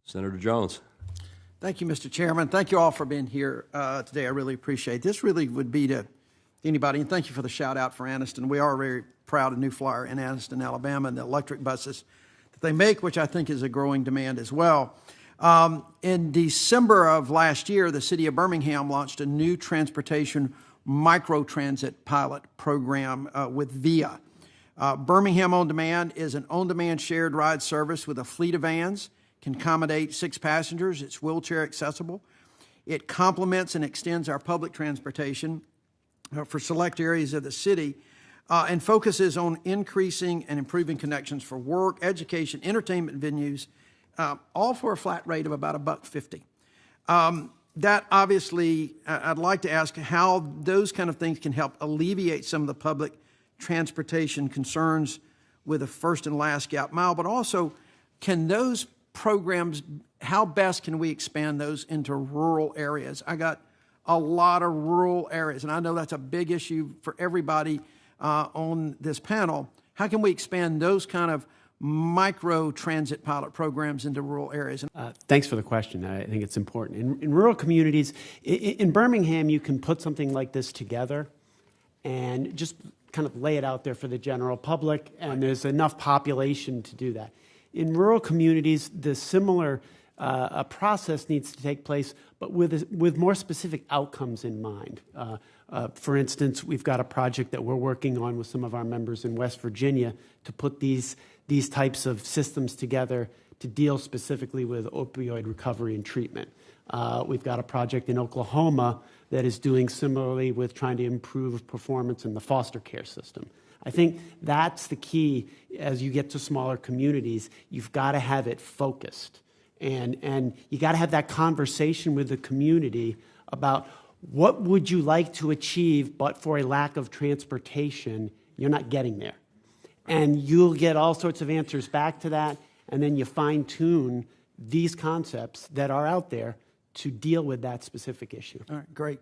Senator Jones. Thank you, Mr. Chairman. Thank you all for being here today. I really appreciate it. This really would be to anybody, and thank you for the shout out for Anniston. We are very proud of New Flyer in Anniston, Alabama, and the electric buses that they make, which I think is a growing demand as well. In December of last year, the city of Birmingham launched a new transportation microtransit pilot program with VIA. Birmingham On Demand is an on-demand shared ride service with a fleet of vans, can accommodate 6 passengers. It's wheelchair accessible. It complements and extends our public transportation for select areas of the city and focuses on increasing and improving connections for work, education, entertainment venues, all for a flat rate of about $1.50. That obviously, I'd like to ask how those kind of things can help alleviate some of the public transportation concerns with the first and last gap mile, but also can those programs, how best can we expand those into rural areas? I got a lot of rural areas, and I know that's a big issue for everybody on this panel. How can we expand those kind of micro transit pilot programs into rural areas? Thanks for the question. I think it's important. In rural communities, in Birmingham, you can put something like this together and just kind of lay it out there for the general public, and there's enough population to do that. In rural communities, the similar a process needs to take place, but with more specific outcomes in mind. For instance, we've got a project that we're working on with some of our members in West Virginia to put these types of systems together to deal specifically with opioid recovery and treatment. We've got a project in Oklahoma that is doing similarly with trying to improve performance in the foster care system. I think that's the key. As you get to smaller communities, you've got to have it focused. And you got to have that conversation with the community about what would you like to achieve, but for a lack of transportation, you're not getting there. And you'll get all sorts of answers back to that, and then you fine-tune these concepts that are out there to deal with that specific issue. All right, great.